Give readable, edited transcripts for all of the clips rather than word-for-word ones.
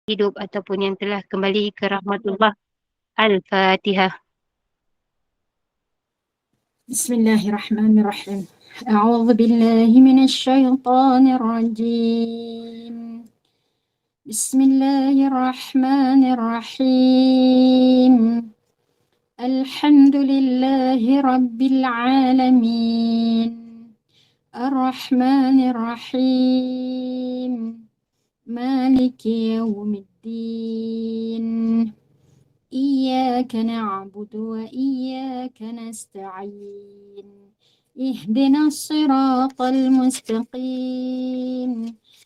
hidup ataupun yang telah kembali ke rahmatullah. Al-Fatihah. Bismillahirrahmanirrahim. A'udzu billahi minasyaitonir rajim. Bismillahirrahmanirrahim. Alhamdulillahi rabbil alamin. Ar-Rahmanir Rahim. Maliki yaumiddin. إياك نعبد وإياك نستعين اهدنا الصراط المستقيم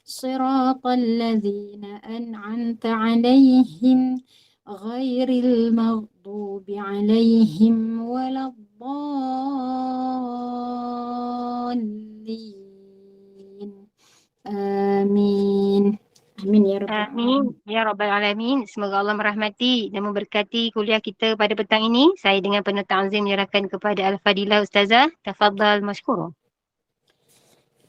صراط الذين أنعمت عليهم غير المغضوب عليهم ولا الضالين آمين Amin ya Rabbal Amin. Ya Rabbal Alamin. Semoga Allah merahmati dan memberkati kuliah kita pada petang ini. Saya dengan penuh ta'zim menyerahkan kepada Al-Fadilah Ustazah. Tafadhal mashkurun.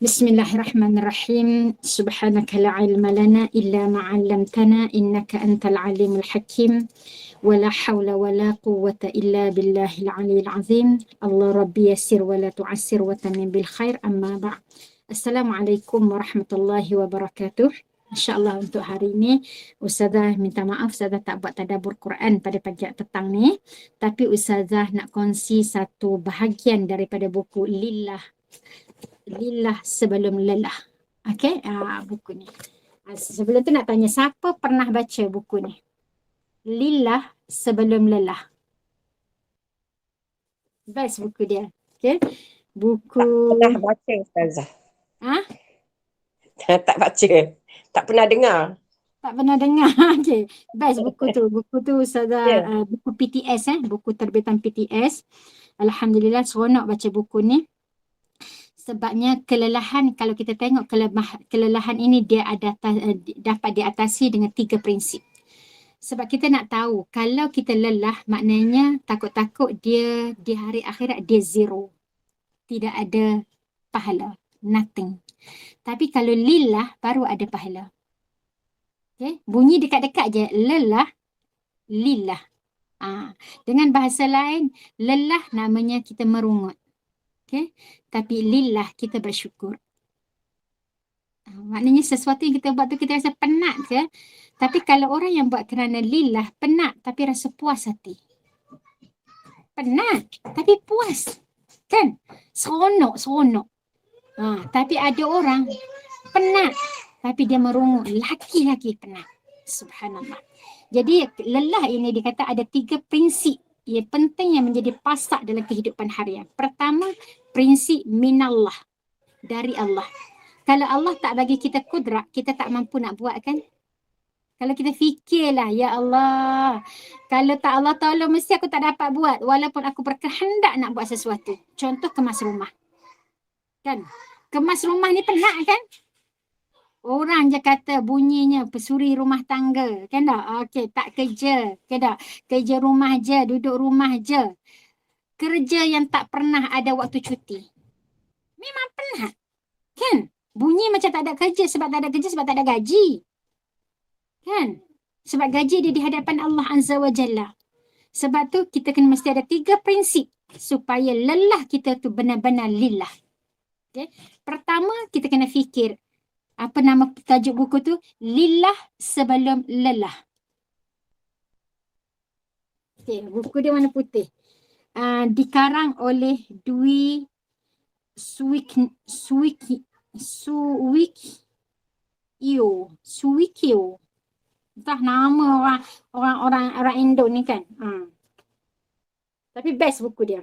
Bismillahirrahmanirrahim. Subhanaka la ilma lana illa ma 'allamtana innaka antal alimul hakim. Wa la hawla wa la quwwata illa billahil aliyil azim. Allah rabbi yassir wa la tu'assir wa tamim bil khair amma ba'd. Assalamualaikum warahmatullahi wabarakatuh. InsyaAllah untuk hari ini Ustazah minta maaf Ustazah tak buat tadabbur Quran pada pagi petang ni, tapi Ustazah nak kongsi satu bahagian daripada buku Lillah sebelum lelah. Okey, buku ni. Sebelum tu nak tanya, siapa pernah baca buku ni? Lillah sebelum lelah. Best buku dia. Okey. Buku Tak pernah baca Ustazah. Ha? Tak baca. Tak pernah dengar. Tak pernah dengar. Okey. Best buku tu. Buku tu Ustazah, buku PTS buku terbitan PTS. Alhamdulillah seronok baca buku ni. Sebabnya kelelahan, kalau kita tengok kelelahan ini dia dapat diatasi dengan 3 prinsip. Sebab kita nak tahu kalau kita lelah maknanya takut-takut dia di hari akhirat dia zero. Tidak ada pahala. Nothing. Tapi kalau lillah baru ada pahala. Okay? Bunyi dekat-dekat je. Lelah, lillah. Dengan bahasa lain, lelah namanya kita merungut. Okay? Tapi lillah kita bersyukur. Maknanya sesuatu yang kita buat tu kita rasa penat ke? Tapi kalau orang yang buat kerana lillah, penat tapi rasa puas hati. Penat tapi puas. Kan? Seronok. Tapi ada orang penat tapi dia merungut. Laki-laki penat. Subhanallah. Jadi lelah ini dikata ada 3 prinsip yang penting yang menjadi pasak dalam kehidupan harian. Pertama, prinsip minallah. Dari Allah. Kalau Allah tak bagi kita kudrat, kita tak mampu nak buat kan? Kalau kita fikirlah, ya Allah, kalau tak Allah tolong mesti aku tak dapat buat. Walaupun aku berkehendak nak buat sesuatu. Contoh kemas rumah. Kan? Kemas rumah ni penat kan? Orang je kata bunyinya pesuri rumah tangga. Kan tak? Okey, tak kerja. Kan tak? Kerja rumah je, duduk rumah je. Kerja yang tak pernah ada waktu cuti. Memang penat. Kan? Bunyi macam tak ada kerja sebab tak ada gaji. Kan? Sebab gaji dia di hadapan Allah Azza wa Jalla. Sebab tu kita kena mesti ada 3 prinsip supaya lelah kita tu benar-benar lillah. Okay? Pertama, kita kena fikir. Apa nama tajuk buku tu? Lillah sebelum lelah. Okay, buku dia warna putih. Dikarang oleh Dwi Suwikyo. Entah nama orang Indo ni kan. Tapi best buku dia.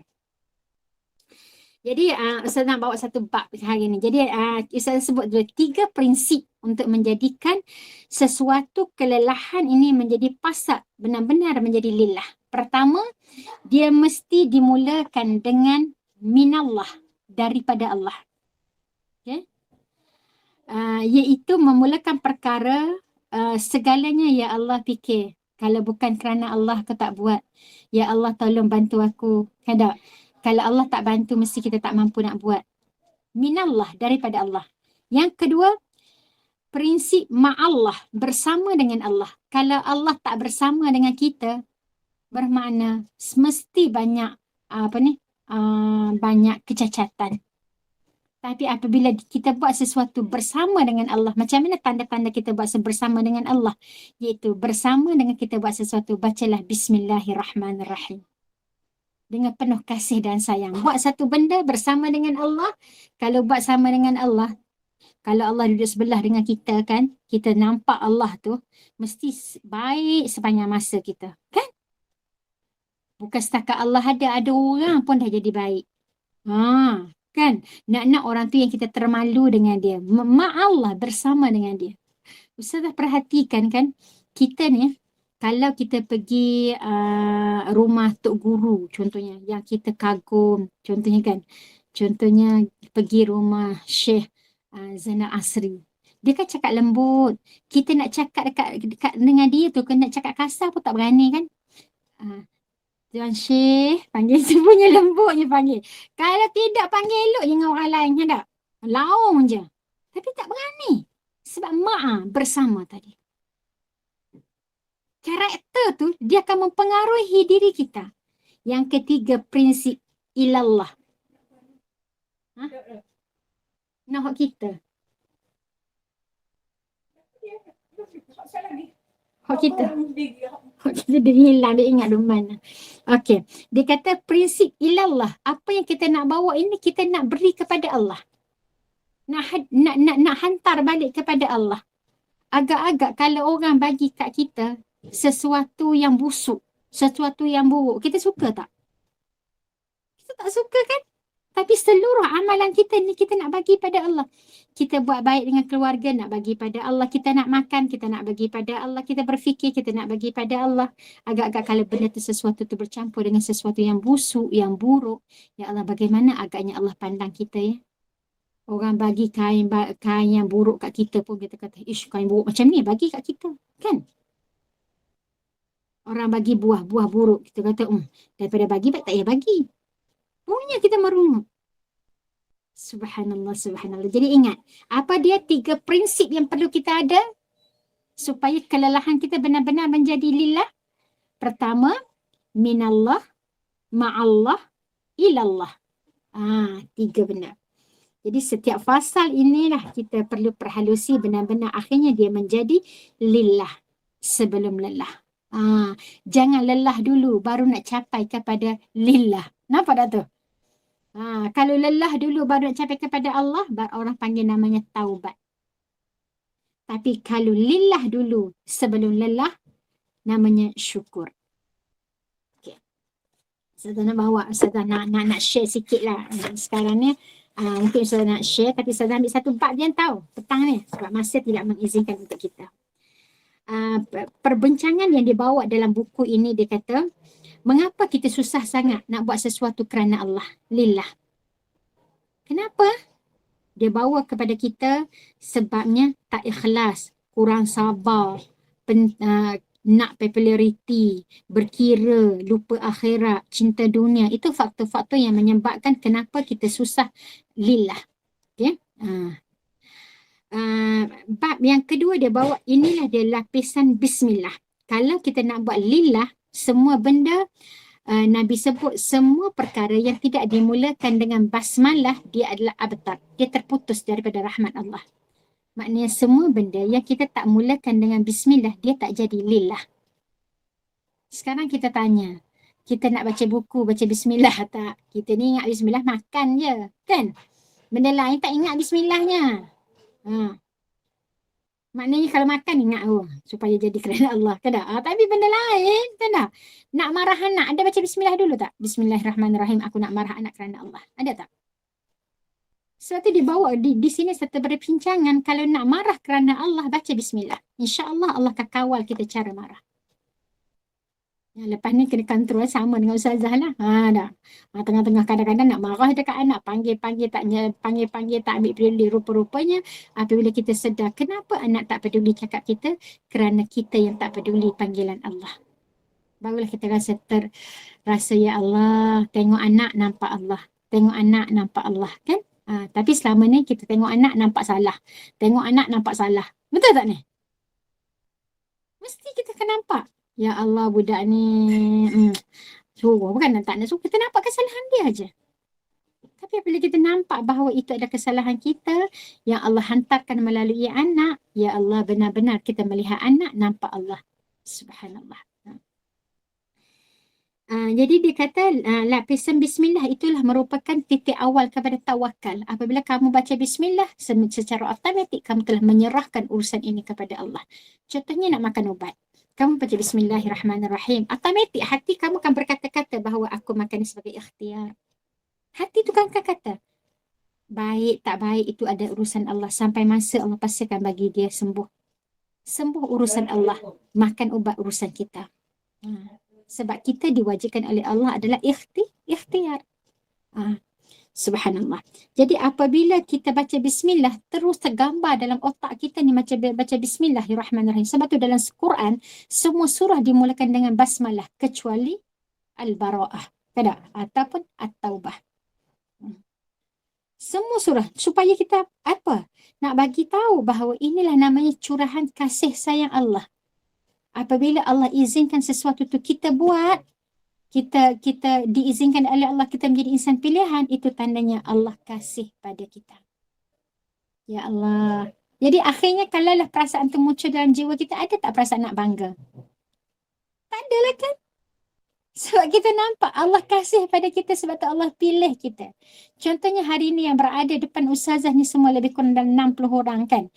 Jadi Ustaz nak bawa satu bab hari ni. Jadi Ustaz sebut dulu 3 prinsip untuk menjadikan sesuatu kelelahan ini menjadi pasak, benar-benar menjadi lillah. Pertama, dia mesti dimulakan dengan minallah, daripada Allah. Okay? Iaitu memulakan perkara segalanya ya Allah fikir. Kalau bukan kerana Allah kau tak buat. Ya Allah tolong bantu aku. Kan tak? Kalau Allah tak bantu, mesti kita tak mampu nak buat. Minallah, daripada Allah. Yang kedua, prinsip ma'allah, bersama dengan Allah. Kalau Allah tak bersama dengan kita, bermakna mesti banyak banyak kecacatan. Tapi apabila kita buat sesuatu bersama dengan Allah, macam mana tanda-tanda kita buat bersama dengan Allah? Iaitu bersama dengan kita buat sesuatu, bacalah Bismillahirrahmanirrahim. Dengan penuh kasih dan sayang. Buat satu benda bersama dengan Allah. Kalau buat sama dengan Allah, kalau Allah duduk sebelah dengan kita kan, kita nampak Allah tu, mesti baik sepanjang masa kita. Kan? Bukan setakat Allah ada orang pun dah jadi baik. Kan? Nak orang tu yang kita termalu dengan dia. Allah bersama dengan dia. Ustazah perhatikan kan, kita ni, kalau kita pergi rumah Tok Guru, contohnya, yang kita kagum, contohnya kan, contohnya pergi rumah Syekh Zainal Asri. Dia kan cakap lembut. Kita nak cakap dekat dengan dia tu, nak cakap kasar pun tak berani kan. Tuan Syekh, panggil semuanya lembutnya panggil. Kalau tidak panggil elok je dengan orang lain, tak? Laung je. Tapi tak berani. Sebab bersama tadi. Karakter tu, dia akan mempengaruhi diri kita. Yang ketiga, prinsip ilallah. Nak kita. Kita dia hilang, dia ingat di mana. Okey, dia kata prinsip ilallah. Apa yang kita nak bawa ini, kita nak beri kepada Allah. Nak hantar balik kepada Allah. Agak-agak kalau orang bagi kat kita sesuatu yang busuk, sesuatu yang buruk, kita suka tak? Kita tak suka kan? Tapi seluruh amalan kita ni kita nak bagi pada Allah. Kita buat baik dengan keluarga, nak bagi pada Allah. Kita nak makan, kita nak bagi pada Allah. Kita berfikir, kita nak bagi pada Allah. Agak-agak kalau benda tu sesuatu tu bercampur dengan sesuatu yang busuk, yang buruk, ya Allah, bagaimana agaknya Allah pandang kita ya? Orang bagi kain yang buruk kat kita pun kita kata, ish, kain buruk macam ni bagi kat kita, kan? Orang bagi buah buruk, kita kata, daripada bagi baik tak payah bagi. Punya kita merungut. Subhanallah, subhanallah. Jadi ingat, apa dia 3 prinsip yang perlu kita ada supaya kelelahan kita benar-benar menjadi lillah? Pertama, minallah, ma'allah, ilallah. 3 benda. Jadi setiap fasal inilah kita perlu perhalusi benar-benar akhirnya dia menjadi lillah sebelum lelah. Jangan lelah dulu baru nak capai kepada lillah. Nampak tak tu? Kalau lelah dulu baru nak capai kepada Allah, orang panggil namanya taubat. Tapi kalau lillah dulu sebelum lelah, namanya syukur. Okay. Saya nak bawa, saya nak share sikit lah. Sekarang ni, mungkin saya nak share, tapi saya ambil satu bab je tahu petang ni. Sebab masa tidak mengizinkan untuk kita. Perbincangan yang dibawa dalam buku ini, dia kata, mengapa kita susah sangat nak buat sesuatu kerana Allah? Lillah. Kenapa? Dia bawa kepada kita sebabnya tak ikhlas, kurang sabar, nak populariti, berkira, lupa akhirat, cinta dunia. Itu faktor-faktor yang menyebabkan kenapa kita susah lillah. Okay? Bab yang kedua dia bawa, inilah dia lapisan bismillah. Kalau kita nak buat lillah, semua benda Nabi sebut semua perkara yang tidak dimulakan dengan basmalah, dia adalah abtar. Dia terputus daripada rahmat Allah. Maknanya semua benda yang kita tak mulakan dengan bismillah, dia tak jadi lillah. Sekarang kita tanya, kita nak baca buku, baca bismillah tak? Kita ni ingat bismillah, makan je, kan? Benda lain tak ingat bismillahnya. Maknanya kalau makan ingat supaya jadi kerana Allah, kan tak? Tapi benda lain, kan tak? Nak marah anak, ada baca bismillah dulu tak? Bismillahirrahmanirrahim, aku nak marah anak kerana Allah. Ada tak? Sebab tu dibawa di sini serta berpincangan, kalau nak marah kerana Allah, baca bismillah. InsyaAllah Allah akan kawal kita cara marah. Lepas ni kena kontrol sama dengan Ustazah lah. Dah. Tengah-tengah kadang-kadang nak marah dekat anak, panggil-panggil tak ambil peduli, rupa-rupanya apabila kita sedar kenapa anak tak peduli cakap kita, kerana kita yang tak peduli panggilan Allah. Barulah kita rasa ya Allah, tengok anak nampak Allah. Tengok anak nampak Allah, kan? Tapi selama ni kita tengok anak nampak salah. Tengok anak nampak salah. Betul tak ni? Mesti kita akan nampak. Ya Allah, budak ni suruh, bukan tak nak suruh. Kita nampak kesalahan dia aja. Tapi apabila kita nampak bahawa itu adalah kesalahan kita yang Allah hantarkan melalui anak, ya Allah, benar-benar kita melihat anak, nampak Allah. Subhanallah. Jadi dia kata lapisan bismillah itulah merupakan titik awal kepada tawakal. Apabila kamu baca bismillah, secara automatik kamu telah menyerahkan urusan ini kepada Allah. Contohnya nak makan ubat. Kamu baca bismillahirrahmanirrahim. Automatik hati kamu akan berkata-kata bahawa aku makan ini sebagai ikhtiar. Hati itu kan kata, baik tak baik itu ada urusan Allah. Sampai masa Allah pasti akan bagi dia sembuh. Sembuh urusan Allah. Makan ubat urusan kita. Sebab kita diwajibkan oleh Allah adalah ikhtiar. Subhanallah. Jadi apabila kita baca bismillah, terus tergambar dalam otak kita ni macam baca bismillahirrahmanirrahim. Sebab tu dalam Quran, semua surah dimulakan dengan basmalah kecuali Al-Bara'ah. Tidak? Ataupun At-Taubah. Semua surah supaya kita apa? Nak bagi tahu bahawa inilah namanya curahan kasih sayang Allah. Apabila Allah izinkan sesuatu tu kita buat, kita diizinkan oleh Allah, kita menjadi insan pilihan, itu tandanya Allah kasih pada kita. Ya Allah. Jadi akhirnya kalaulah perasaan tu muncul dalam jiwa kita, ada tak perasaan nak bangga? Tak adalah kan? Sebab kita nampak Allah kasih pada kita, sebab tu Allah pilih kita. Contohnya hari ni yang berada depan ustazah ni semua lebih kurang dalam 60 orang kan.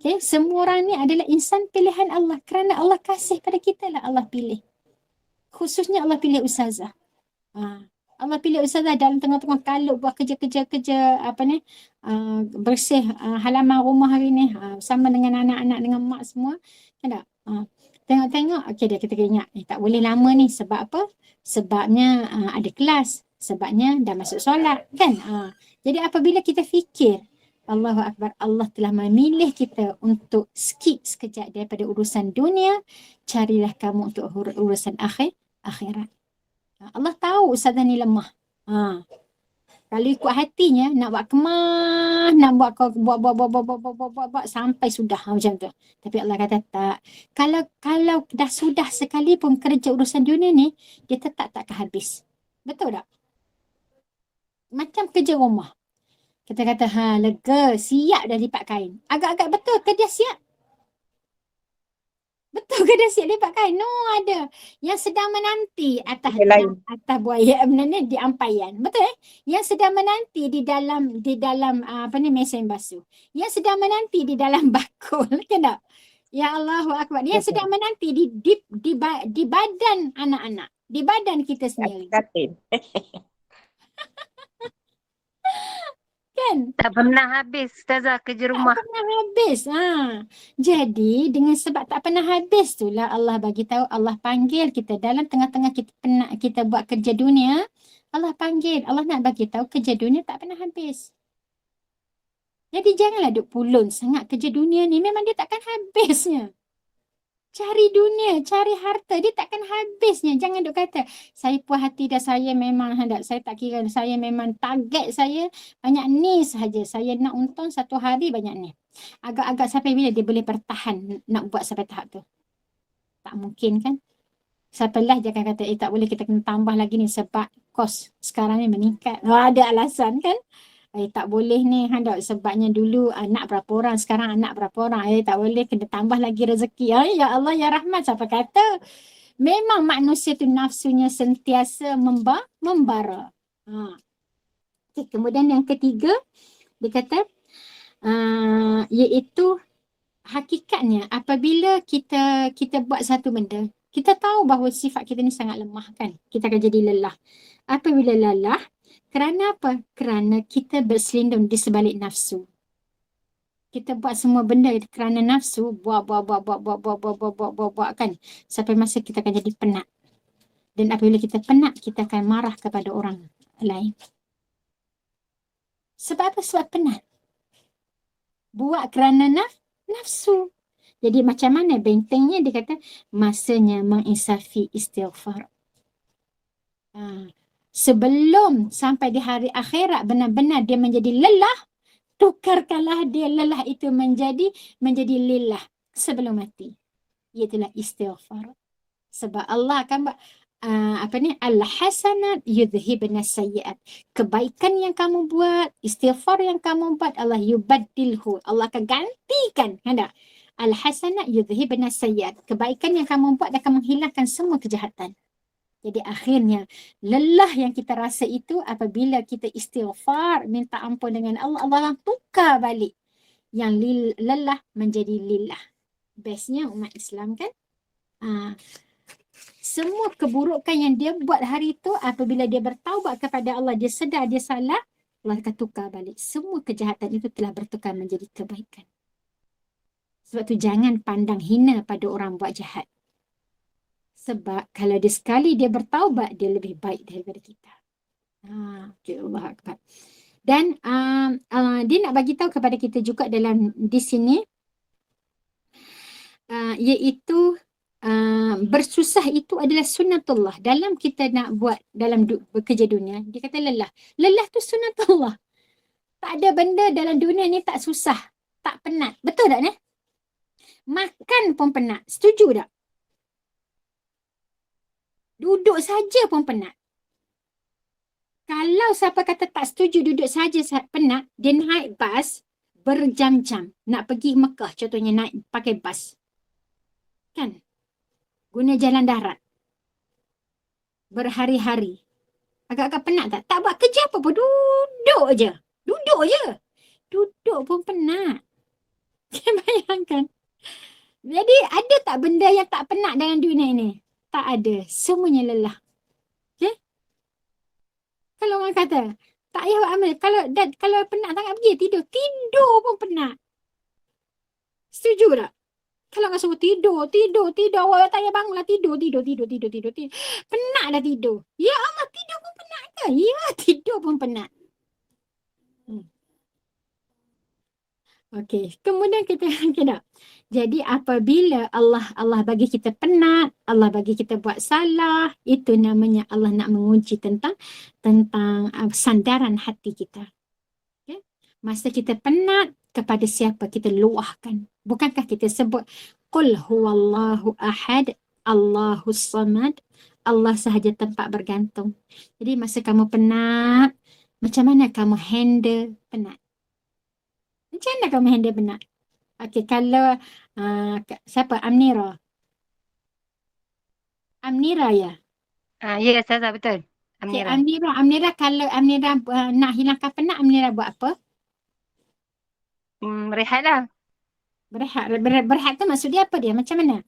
Okay, semua orang ni adalah insan pilihan Allah. Kerana Allah kasih pada kita lah Allah pilih. Khususnya Allah pilih ustazah. Allah pilih ustazah dalam tengah-tengah kaluk buat kerja bersih halaman rumah hari ni. Sama dengan anak-anak, dengan mak semua. Kan tak? Tengok-tengok, okay, dia kita ingat, tak boleh lama ni. Sebab apa? Sebabnya ada kelas. Sebabnya dah masuk solat. Kan? Jadi apabila kita fikir, Allahu Akbar, Allah telah memilih kita untuk skip sekejap daripada urusan dunia. Carilah kamu untuk urusan akhirat. Allah tahu ustazah ni lemah. Kalau ikut hatinya, nak buat kemah, nak buat sampai sudah macam tu. Tapi Allah kata tak. Kalau dah sudah sekalipun kerja urusan dunia ni, dia tetap takkan habis. Betul tak? Macam kerja rumah. Kita kata, lega, siap dah lipat kain. Agak-agak betul ke dia siap? Betul ke dia siap lipat kain? No, ada. Yang sedang menanti atas buaya, sebenarnya di ampaian. Betul Yang sedang menanti di dalam mesin basuh. Yang sedang menanti di dalam bakul. Kan tak? Ya Allahu Akbar. Yang sedang menanti di badan anak-anak. Di badan kita sendiri. Kan? Tak pernah habis ustazah kerja rumah. Tak pernah habis. Jadi dengan sebab tak pernah habis itulah Allah bagi tahu, Allah panggil kita dalam tengah-tengah kita penat kita buat kerja dunia. Allah panggil, Allah nak bagi tahu kerja dunia tak pernah habis. Jadi janganlah duk pulun sangat kerja dunia ni, memang dia takkan habisnya. Cari dunia, cari harta, dia takkan habisnya. Jangan duk kata, saya puas hati dah, saya memang hendak, saya tak kira, saya memang target saya banyak ni sahaja. Saya nak untung satu hari banyak ni. Agak-agak sampai bila dia boleh bertahan nak buat sampai tahap tu? Tak mungkin kan? Sampailah dia akan kata, tak boleh, kita kena tambah lagi ni sebab kos sekarang ni meningkat. Ada alasan kan? Tak boleh ni hendak sebabnya dulu anak berapa orang, sekarang anak berapa orang. Tak boleh, kena tambah lagi rezeki. Ya Allah, ya Rahman, siapa kata? Memang manusia tu nafsunya sentiasa membara. Okay, kemudian yang ketiga, dia kata, iaitu hakikatnya apabila kita buat satu benda, kita tahu bahawa sifat kita ni sangat lemah kan. Kita akan jadi lelah. Apabila lelah, kerana apa? Kerana kita berselindung di sebalik nafsu. Kita buat semua benda kerana nafsu, buat kan. Sampai masa kita akan jadi penat. Dan apabila kita penat, kita akan marah kepada orang lain. Sebab apa? Sebab penat. Buat kerana nafsu. Jadi macam mana bentengnya? Dia kata, masanya menginsafi istighfar. Sebelum sampai di hari akhirat benar-benar dia menjadi lelah, tukarkanlah dia lelah itu menjadi lillah sebelum mati. Iaitulah istighfar. Sebab Allah akan al-hasanat yudhibna sayyi'at. Kebaikan yang kamu buat, istighfar yang kamu buat, Allah yubaddilhu. Allah akan gantikan. Ada al-hasanat yudhibna sayyi'at. Kebaikan yang kamu buat akan menghilangkan semua kejahatan. Jadi akhirnya lelah yang kita rasa itu apabila kita istighfar, minta ampun dengan Allah, Allah akan tukar balik yang lelah menjadi lillah. Bestnya umat Islam kan? Semua keburukan yang dia buat hari itu, apabila dia bertaubat kepada Allah, dia sedar dia salah, Allah akan tukar balik. Semua kejahatan itu telah bertukar menjadi kebaikan. Sebab tu jangan pandang hina pada orang buat jahat. Sebab kalau dia sekali dia bertaubat, dia lebih baik daripada kita. Okay, Allah Akbar. Dan dia nak bagi tahu kepada kita juga dalam di sini, iaitu bersusah itu adalah sunnatullah. Dalam kita nak buat dalam bekerja dunia, dia kata lelah. Lelah tu sunnatullah. Tak ada benda dalam dunia ni tak susah, tak penat. Betul tak ni? Makan pun penat. Setuju tak? Duduk saja pun penat. Kalau siapa kata tak setuju duduk saja penat, dia naik bas berjam-jam. Nak pergi Mekah contohnya, naik pakai bas. Kan? Guna jalan darat. Berhari-hari. Agak-agak penat tak? Tak buat kerja apa pun. Duduk je. Duduk je. Duduk pun penat. Bayangkan. Jadi ada tak benda yang tak penat dalam dunia ini? Tak ada. Semuanya lelah. Okay? Kalau orang kata, tak payah buat amal. Kalau penat sangat pergi tidur. Tidur pun penat. Setuju tak? Kalau orang suruh tidur. Awak tak payah bangunlah. Tidur. Penat dah tidur. Ya Allah, tidur pun penat ke? Ya, tidur pun penat. Okey, kemudian kita tak. Jadi apabila Allah bagi kita penat, Allah bagi kita buat salah, itu namanya Allah nak menguji tentang sandaran hati kita. Okay? Masa kita penat, kepada siapa kita luahkan? Bukankah kita sebut qul huwallahu ahad, Allahus samad, Allah sahaja tempat bergantung. Jadi masa kamu penat, macam mana kamu handle penat? Macam mana kamu handle penat? Okey, kalau siapa? Amnira ya? Ya, Ustazah, betul. Okay, Amnira. Amnira kalau Amnira nak hilangkan penat, Amnira buat apa? Rehatlah. Berehat tu maksud dia apa dia? Macam mana?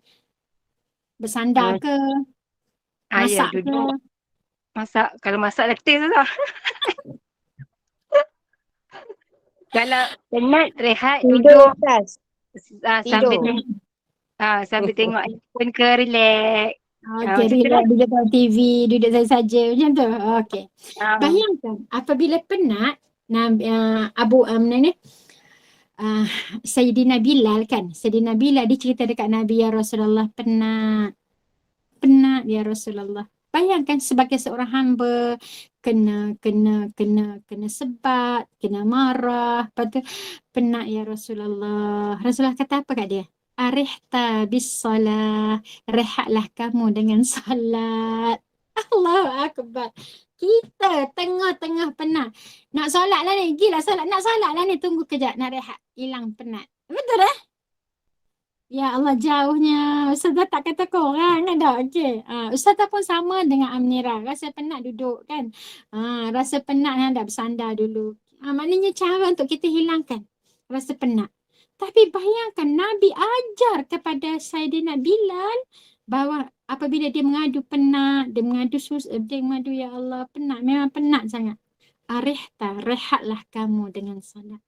Bersandar ke? Ya, Masak ke? duduk. Masak. Kalau masak letih Ustazah. Kalau penat, rehat, duduk. Sambil tengok handphone ke, relax. Okey, relax, duduk tengok TV, duduk saja macam tu. Okey. Bayangkan apabila penat, Sayyidina Bilal kan. Sayyidina Bilal dia cerita dekat Nabi, ya Rasulullah, penat ya Rasulullah. Bayangkan sebagai seorang hamba kena sebat, kena marah, lepas tu penat ya Rasulullah. Rasulullah kata apa kat dia? Arihta bis salah, rehatlah kamu dengan salat. Allahu Akbar. Kita tengah-tengah penat. Nak solat lah ni, gila solat. Nak solat lah ni, tunggu kejap, nak rehat. Hilang penat. Betul eh? Ya Allah, jauhnya. Ustazah tak kata korang ada. Okey. Ustazah pun sama dengan Amnira. Rasa penat duduk kan. Rasa penat dah bersandar dulu. Maknanya cara untuk kita hilangkan rasa penat. Tapi bayangkan Nabi ajar kepada Sayyidina Bilal bahawa apabila dia mengadu penat, dia mengadu ya Allah penat, memang penat sangat. Arihta, rehatlah kamu dengan salat.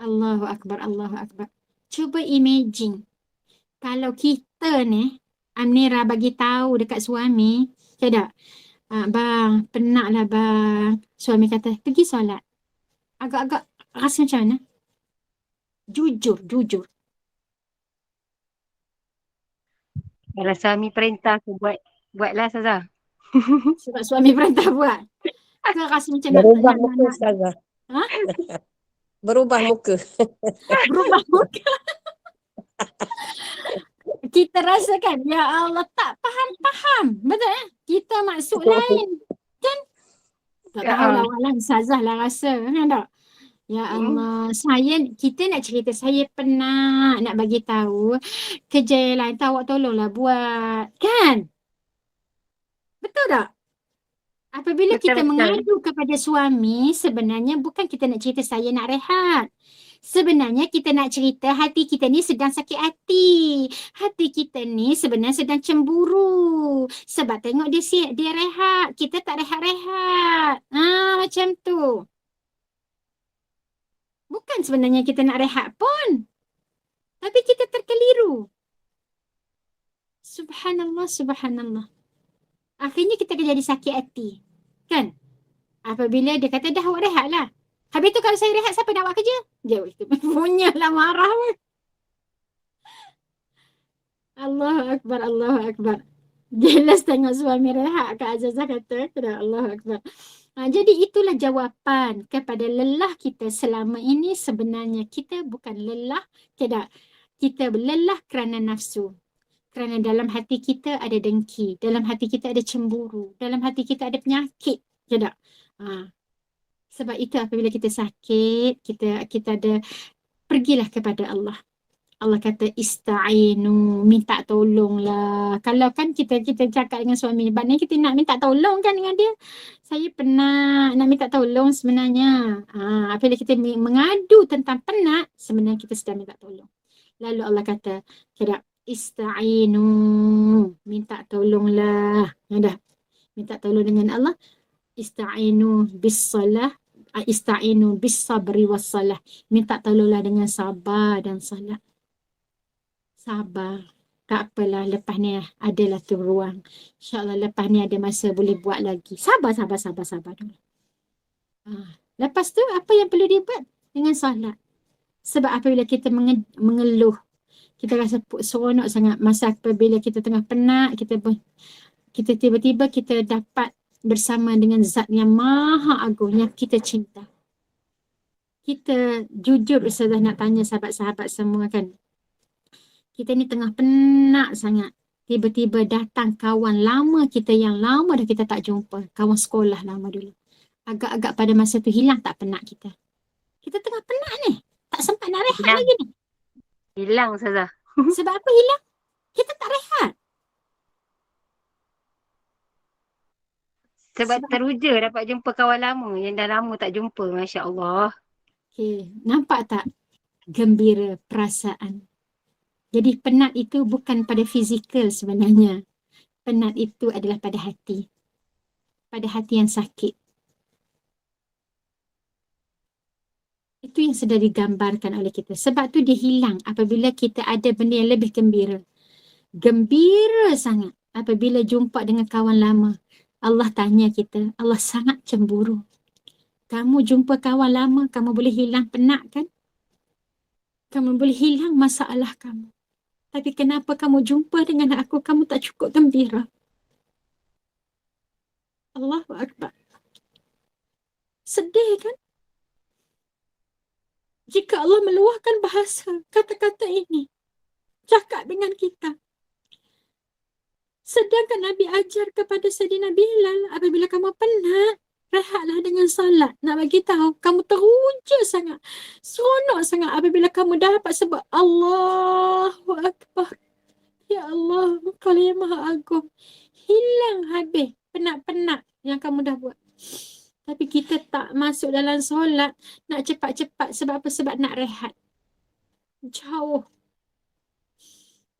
Allahu Akbar, Allahu Akbar. Cuba imagine kalau kita ni, Amnira bagi tahu dekat suami, tak? Bang, penatlah bang. Suami kata, pergi solat. Agak-agak rasa macam mana? Jujur. Kalau suami perintah aku buatlah Ustazah. Sebab suami perintah buat. Kau rasa macam Berubah betul Ustazah. Berubah muka. Berubah muka. Kita rasakan, ya Allah, tak faham. Betul eh? Kita maksud lain. Tak tahulah, walau Ustazah lah rasa. Kan tak? Ya Allah, kita nak cerita, saya pernah nak bagi tahu kerja yang lain, tahu awak tolonglah buat. Kan? Betul tak? Apabila Betul, kita betul. mengadu kepada suami, sebenarnya bukan kita nak cerita saya nak rehat. Sebenarnya kita nak cerita hati kita ni sedang sakit hati. Hati kita ni sebenarnya sedang cemburu. Sebab tengok dia rehat, kita tak rehat-rehat. Macam tu. Bukan sebenarnya kita nak rehat pun. Tapi kita terkeliru. Subhanallah, subhanallah. Akhirnya kita akan jadi sakit hati. Kan? Apabila dia kata, dah awak rehat lah. Habis tu kalau saya rehat, siapa nak buat kerja? Dia punyalah marah. Allahu Akbar, Allahu Akbar. Jelas tengok suami rehat. Kak Azazah kata, Allahu Akbar. Jadi itulah jawapan kepada lelah kita selama ini. Sebenarnya kita bukan lelah. Tidak. Kita lelah kerana nafsu. Kerana dalam hati kita ada dengki. Dalam hati kita ada cemburu. Dalam hati kita ada penyakit. Tidak. Sebab itu apabila kita sakit, kita ada, pergilah kepada Allah. Allah kata ista'inu, minta tolonglah. Kalau kan kita cakap dengan suami, maknanya kita nak minta tolong kan dengan dia. Saya penat, nak minta tolong sebenarnya. Apabila kita mengadu tentang penat, sebenarnya kita sedang minta tolong. Lalu Allah kata, ista'inu, minta tolonglah. Ada. Minta tolong dengan Allah. Ista'inu bis-salah, ista'inu bis-sabri was-salah. Minta tolonglah dengan sabar dan salat. Sabar. Tak apalah, lepas ni adalah tu ruang. InsyaAllah lepas ni ada masa boleh buat lagi. Sabar dulu. Lepas tu apa yang perlu dibuat? Dengan salat. Sebab apabila kita mengeluh, kita rasa seronok sangat. Masa apabila kita tengah penat, kita tiba-tiba kita dapat bersama dengan zat yang maha agung yang kita cinta. Kita jujur Ustazah nak tanya sahabat-sahabat semua kan. Kita ni tengah penat sangat. Tiba-tiba datang kawan lama kita yang lama dah kita tak jumpa. Kawan sekolah lama dulu. Agak-agak pada masa tu hilang tak penat kita. Kita tengah penat ni. Tak sempat nak rehat lagi ni. Hilang Ustazah. Sebab apa hilang? Kita tak rehat. Sebab teruja dapat jumpa kawan lama yang dah lama tak jumpa. Masya Allah. Okay. Nampak tak? Gembira perasaan. Jadi penat itu bukan pada fizikal sebenarnya. Penat itu adalah pada hati. Pada hati yang sakit. Itu yang sudah digambarkan oleh kita. Sebab tu dia hilang apabila kita ada benda yang lebih gembira. Gembira sangat apabila jumpa dengan kawan lama. Allah tanya kita, Allah sangat cemburu. Kamu jumpa kawan lama, kamu boleh hilang penat kan? Kamu boleh hilang masalah kamu. Tapi kenapa kamu jumpa dengan aku, kamu tak cukup gembira? Allahu Akbar. Sedih kan? Jika Allah meluahkan bahasa, kata-kata ini, cakap dengan kita. Sedangkan Nabi ajar kepada Sayyidina Bilal, apabila kamu penat, rehatlah dengan salat. Nak bagi tahu, kamu teruja sangat. Seronok sangat apabila kamu dapat sebut Allahu Akbar. Ya Allah, Engkau yang Maha Agung. Hilang habis penat-penat yang kamu dah buat. Tapi kita tak masuk dalam solat, nak cepat-cepat. Sebab apa? Sebab nak rehat. Jauh.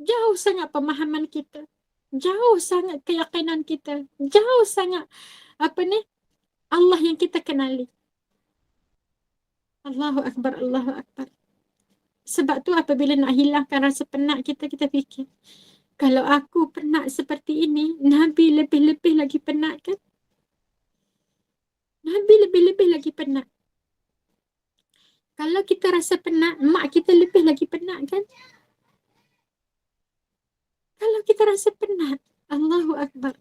Jauh sangat pemahaman kita. Jauh sangat keyakinan kita. Jauh sangat Allah yang kita kenali. Allahu Akbar, Allahu Akbar. Sebab tu apabila nak hilangkan rasa penat kita, kita fikir, kalau aku penat seperti ini, Nabi lebih-lebih lagi penat kan? Nabi lebih-lebih lagi penat. Kalau kita rasa penat, mak kita lebih lagi penat kan? Kalau kita rasa penat, Allahu Akbar.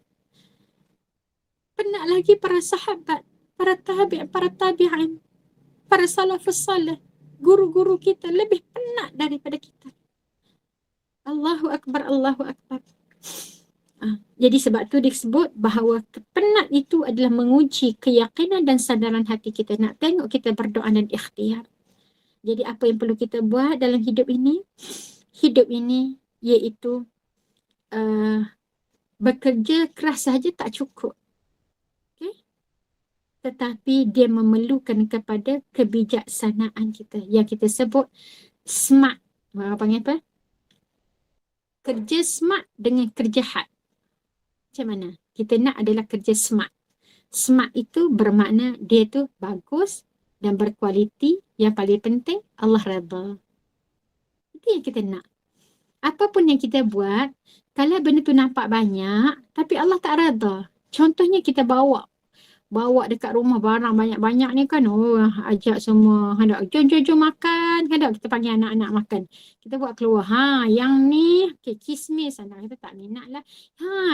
Penat lagi para sahabat, para tabi'in, para salafus salih. guru-guru kita lebih penat daripada kita. Allahu Akbar, Allahu Akbar. Jadi sebab tu disebut bahawa penat itu adalah menguji keyakinan dan sandaran hati kita. Nak tengok kita berdoa dan ikhtiar. Jadi apa yang perlu kita buat dalam hidup ini? Hidup ini iaitu bekerja keras sahaja tak cukup. Okay? Tetapi dia memerlukan kepada kebijaksanaan kita. Yang kita sebut smart. Apa panggil apa? Kerja smart dengan kerja hard. Macam mana? Kita nak adalah kerja smart. Smart itu bermakna dia tu bagus dan berkualiti. Yang paling penting Allah redha. Itu yang kita nak. Apapun yang kita buat, kalau benda tu nampak banyak, tapi Allah tak redha. Contohnya kita bawa dekat rumah barang banyak-banyak ni kan, ajak semua, hendak jom makan, hendak kita panggil anak-anak makan. Kita buat keluar, yang ni kismis, anak kita tak minat lah.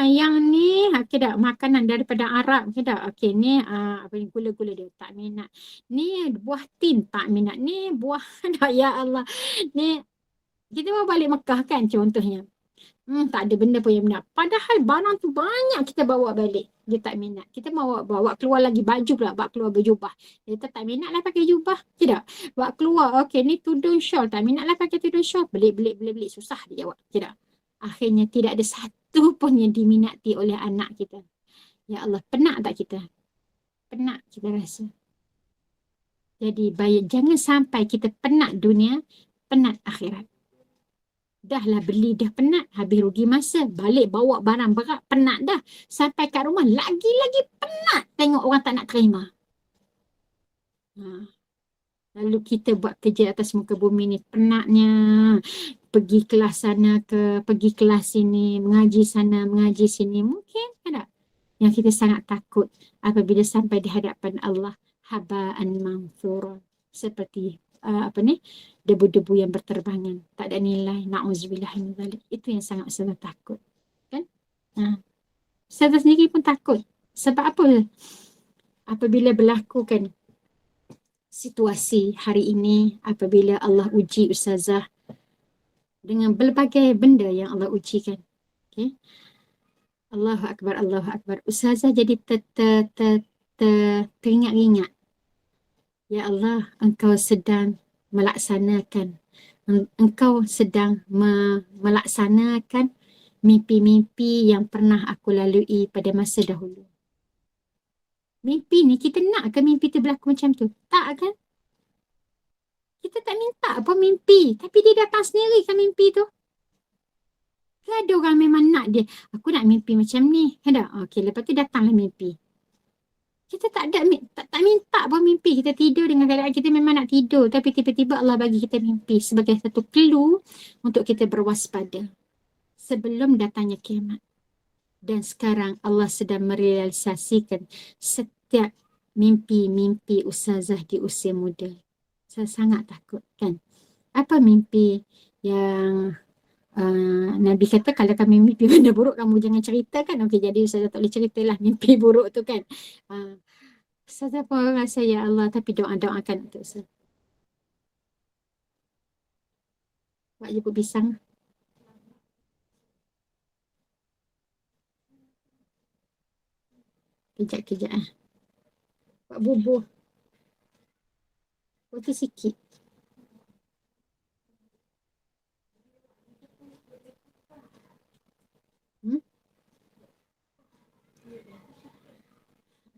Yang ni kita makanan daripada Arab, kita ni apa ni, gula-gula dia tak minat. Ni buah tin tak minat. Ni buah ya Allah. Ni kita mau balik Mekah kan contohnya. Tak ada benda pun yang minat. Padahal barang tu banyak kita bawa balik. Dia tak minat. Kita mau bawa keluar lagi baju pula. Bawa keluar berjubah. Dia tak minat lah pakai jubah. Tidak. Bawa keluar. Okey, ni tudung shawl. Tak minat lah pakai tudung shawl. Belik. Susah dia jawab. Tidak. Akhirnya tidak ada satu pun yang diminati oleh anak kita. Ya Allah, penat tak kita? Penat kita rasa. Jadi jangan sampai kita penat dunia, penat akhirat. Dahlah beli dah penat, habis rugi masa, balik bawa barang berat, penat dah. Sampai kat rumah lagi-lagi penat tengok orang tak nak terima. Lalu kita buat kerja atas muka bumi ni penatnya. Pergi kelas sana pergi kelas sini, mengaji sana, mengaji sini. Mungkin ada yang kita sangat takut apabila sampai di hadapan Allah, haba'an manthura. Seperti debu-debu yang berterbangan, tak ada nilai, na'udzubillah min dzalik. Itu yang sangat saya takut, kan? Saya sendiri pun takut. Sebab apa? Apabila berlaku kan situasi hari ini, apabila Allah uji ustazah dengan berbagai benda yang Allah ujikan, okay? Allahu Akbar, Allahu Akbar. Ustazah jadi teringat-ingat. Ya Allah, Engkau sedang melaksanakan, Engkau sedang melaksanakan mimpi-mimpi yang pernah aku lalui pada masa dahulu. Mimpi ni kita nak ke mimpi tu berlaku macam tu? Tak kan? Kita tak minta apa mimpi, tapi dia datang sendiri kan mimpi tu. Ada orang memang nak dia, aku nak mimpi macam ni. Okey, lepas tu datanglah mimpi. Kita tak minta pun mimpi. Kita tidur dengan keadaan kita memang nak tidur. Tapi tiba-tiba Allah bagi kita mimpi sebagai satu clue untuk kita berwaspada sebelum datangnya kiamat. Dan sekarang Allah sedang merealisasikan setiap mimpi-mimpi ustazah di usia muda. Saya sangat takut kan. Apa mimpi yang Nabi kata kalau kami mimpi benda buruk kamu jangan cerita kan. Okey, jadi ustazah tak boleh ceritalah mimpi buruk tu kan. Ustazah pun rasa ya Allah, tapi doakan untuk ustazah. Buat jemput pisang. Kejap. Buat bubur. Roti sikit.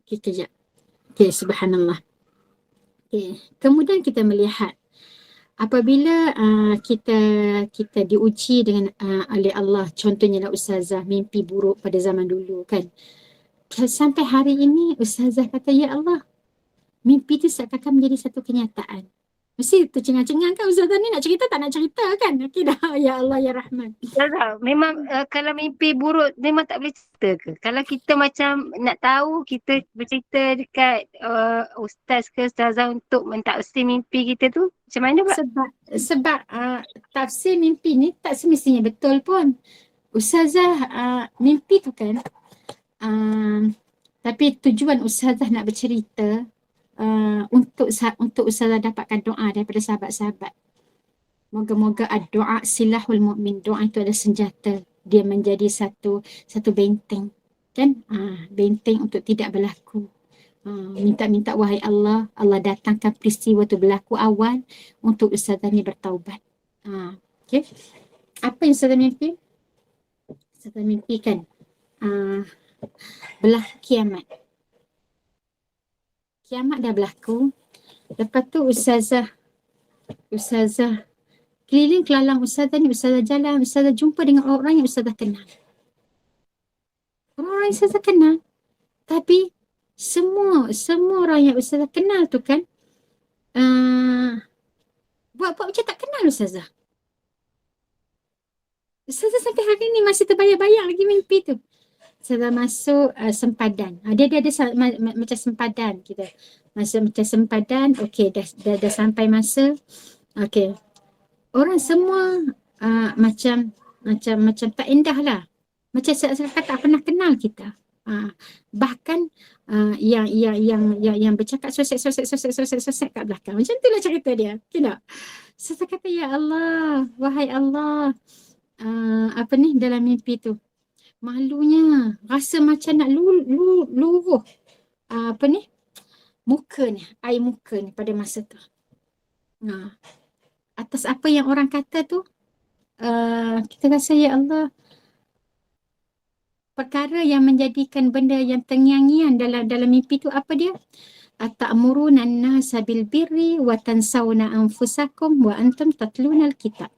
Okey, kejap. Okey, subhanallah. Okey, kemudian kita melihat apabila kita diuji dengan oleh Allah, contohnya lah ustazah mimpi buruk pada zaman dulu kan. Sampai hari ini ustazah kata ya Allah, mimpi tu seakan-akan menjadi satu kenyataan. Mesti tercengang-cengang kan ustazah ni nak cerita tak nak cerita kan. Okey dah, ya Allah ya Rahman. Ustazah, memang kalau mimpi buruk memang tak boleh cerita ke? Kalau kita macam nak tahu, kita bercerita dekat ustaz ke ustazah untuk mentafsir mimpi kita tu, macam mana Pak? Sebab tafsir mimpi ni tak semestinya betul pun. Ustazah mimpi tu kan, tapi tujuan ustazah nak bercerita untuk Ustazah dapatkan doa daripada sahabat-sahabat. Moga-moga doa silahul mukmin. Doa itu adalah senjata. Dia menjadi satu benteng. Kan? Benteng untuk tidak berlaku. Minta-minta wahai Allah, Allah datangkan peristiwa itu berlaku awal untuk Ustazah ni bertaubat. Okay. Apa yang Ustazah mimpi? Ustazah mimpikan berlaku kiamat. Kiamat dah berlaku. Lepas tu Ustazah keliling kelalang Ustazah ni, Ustazah jalan, Ustazah jumpa dengan orang yang Ustazah kenal. Orang-orang yang Ustazah kenal. Tapi semua orang yang Ustazah kenal tu kan buat macam tak kenal Ustazah. Ustazah sampai hari ni masih terbayang-bayang lagi mimpi tu. Ustazah masuk sempadan. Dia ada macam sempadan kita. Macam sempadan, okey dah sampai masa. Okey. Orang semua macam tak indah lah. Macam seakan tak pernah kenal kita. Bahkan yang bercakap sosek kat belakang. Macam itulah cerita dia. Tidak. Saya kata, ya Allah, wahai Allah. Dalam mimpi tu. Malunya. Rasa macam nak luruh. Muka ni. Air muka ni pada masa tu. Atas apa yang orang kata tu, kita rasa, ya Allah, perkara yang menjadikan benda yang terngiang-ngiang dalam mimpi tu apa dia? Ata'muruna an-nasa bil birri wa tansawna anfusakum wa antum tatlunal kitab.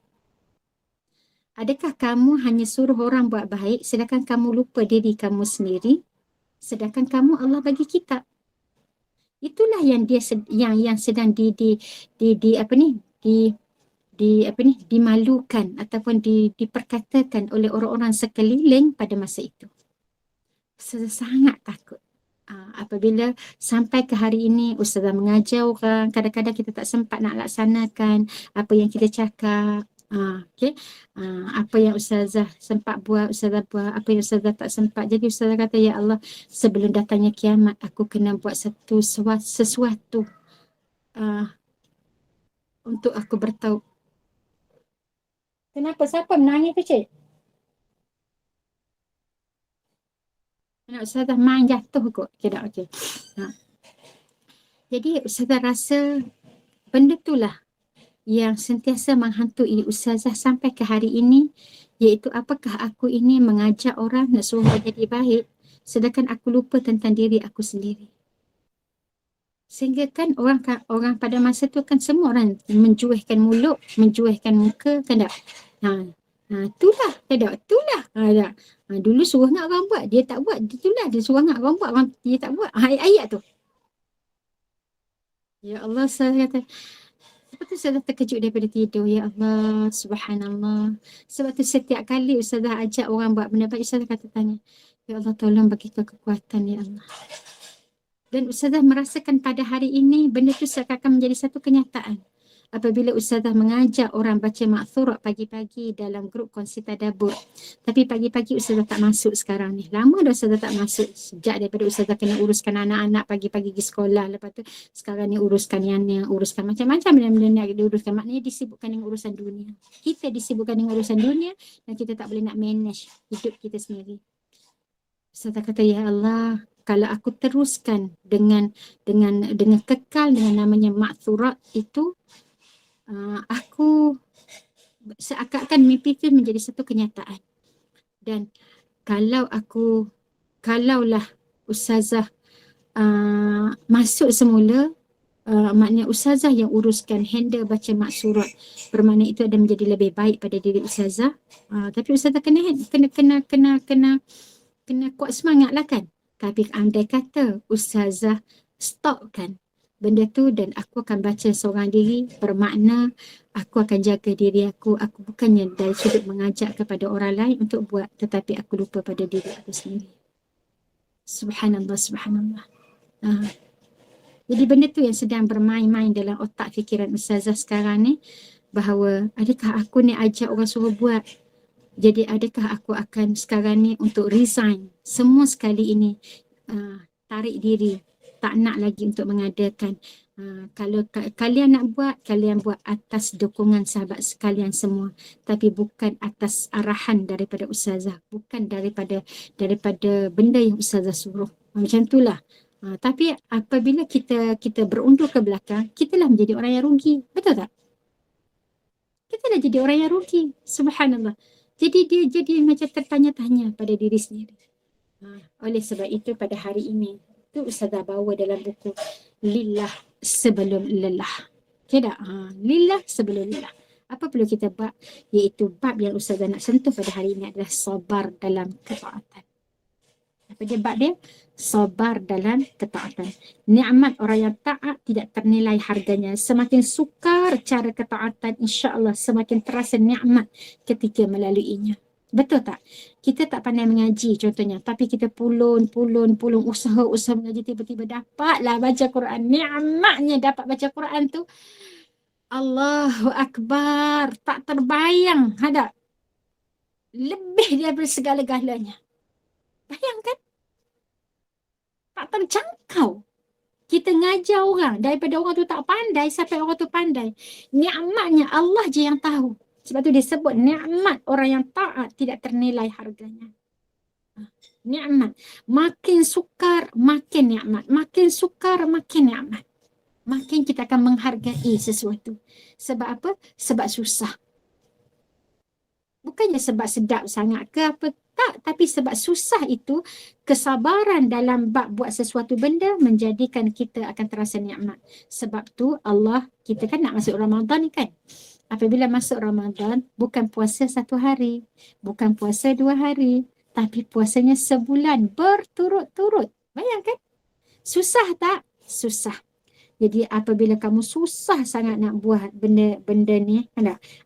Adakah kamu hanya suruh orang buat baik sedangkan kamu lupa diri kamu sendiri, sedangkan kamu Allah bagi kitab. Itulah yang dia yang sedang dimalukan ataupun diperkatakan oleh orang-orang sekeliling pada masa itu. Saya sangat takut. Apabila sampai ke hari ini Ustazah mengajar orang, kadang-kadang kita tak sempat nak laksanakan apa yang kita cakap. Apa yang Ustazah sempat buat, Ustazah buat. Apa yang Ustazah tak sempat. Jadi Ustazah kata, ya Allah, sebelum datangnya kiamat, aku kena buat sesuatu untuk aku bertaubat. Kenapa? Siapa menangis tu, Cik? Anak Ustazah main jatuh kot. Okey. Jadi Ustazah rasa benda itulah yang sentiasa menghantui Ustazah sampai ke hari ini, iaitu apakah aku ini mengajak orang nak suruh jadi baik sedangkan aku lupa tentang diri aku sendiri. Sehingga kan orang pada masa tu kan semua orang menjuihkan mulut, menjuihkan muka, kan tak? Itulah, itulah. Dulu suruh nak orang buat, dia tak buat. Itulah, dia suruh nak orang buat, dia tak buat. Ayat tu. Ya Allah, saya kata, sebab tu saya terkejut daripada tidur. Ya Allah, subhanallah. Sebab tu setiap kali Ustazah ajak orang buat benda baik, Ustazah kata tanya, ya Allah, tolong bagi kekuatan, ya Allah. Dan Ustazah merasakan pada hari ini benda tu seakan menjadi satu kenyataan. Apabila Ustazah mengajak orang baca Ma'thurat pagi-pagi dalam grup kongsi tadabbur. Tapi pagi-pagi Ustazah tak masuk sekarang ni. Lama dah Ustazah tak masuk. Sejak daripada Ustazah kena uruskan anak-anak pagi-pagi pergi sekolah. Lepas tu sekarang ni uruskan yang ni, uruskan macam-macam benda-benda yang diuruskan. Maknanya disibukkan dengan urusan dunia. Kita disibukkan dengan urusan dunia dan kita tak boleh nak manage hidup kita sendiri. Ustazah kata, ya Allah, kalau aku teruskan dengan kekal dengan namanya Ma'thurat itu, aku seakan-akan mimpi itu menjadi satu kenyataan. Dan kalaulah Ustazah masuk semula, maknanya Ustazah yang uruskan handle baca Ma'thurat, bermakna itu ada menjadi lebih baik pada diri Ustazah. Tapi Ustazah kena kuat semangat lah kan. Tapi andai kata Ustazah stopkan benda tu dan aku akan baca seorang diri, bermakna aku akan jaga diri aku. Aku bukannya dari sudut mengajak kepada orang lain untuk buat, tetapi aku lupa pada diri aku sendiri. Subhanallah, subhanallah. Jadi benda tu yang sedang bermain-main dalam otak fikiran Ustazah sekarang ni, bahawa adakah aku ni ajak orang suruh buat, jadi adakah aku akan sekarang ni untuk resign semua sekali ini, tarik diri tak nak lagi untuk mengadakan. Kalau kalian nak buat, kalian buat atas dukungan sahabat sekalian semua, tapi bukan atas arahan daripada ustazah, bukan daripada benda yang ustazah suruh. Macam itulah. Tapi apabila kita berundur ke belakang, kitalah menjadi orang yang rugi. Betul tak? Kita dah jadi orang yang rugi. Subhanallah. Jadi dia jadi macam tertanya-tanya pada diri sendiri. Oleh sebab itu pada hari ini, tu ustazah bawa dalam buku Lillah Sebelum Lelah. Tidak? Lillah Sebelum Lelah. Apa perlu kita bab? Iaitu bab yang ustazah nak sentuh pada hari ini adalah sabar dalam ketaatan. Apa dia bab dia? Sabar dalam ketaatan. Nikmat orang yang taat tidak ternilai harganya. Semakin sukar cara ketaatan, insya-Allah semakin terasa nikmat ketika melaluinya. Betul tak? Kita tak pandai mengaji contohnya, tapi kita pulun usaha mengaji, tiba-tiba dapatlah baca Quran. Nikmatnya dapat baca Quran tu, Allahu Akbar, tak terbayang. Ada lebih daripada segala-galanya. Bayangkan, tak terjangkau. Kita ngajar orang, daripada orang tu tak pandai sampai orang tu pandai. Nikmatnya Allah je yang tahu. Sebab tu dia sebut nikmat orang yang taat tidak ternilai harganya. Nikmat. Makin sukar, makin nikmat. Makin sukar, makin nikmat. Makin kita akan menghargai sesuatu. Sebab apa? Sebab susah. Bukannya sebab sedap sangat ke apa, tak. Tapi sebab susah itu, kesabaran dalam bab buat sesuatu benda menjadikan kita akan terasa nikmat. Sebab tu Allah, kita kan nak masuk Ramadan ni kan. Apabila masuk Ramadan, bukan puasa 1 hari, bukan puasa 2 hari, tapi puasanya sebulan berturut-turut. Bayangkan. Susah tak? Susah. Jadi apabila kamu susah sangat nak buat benda ni,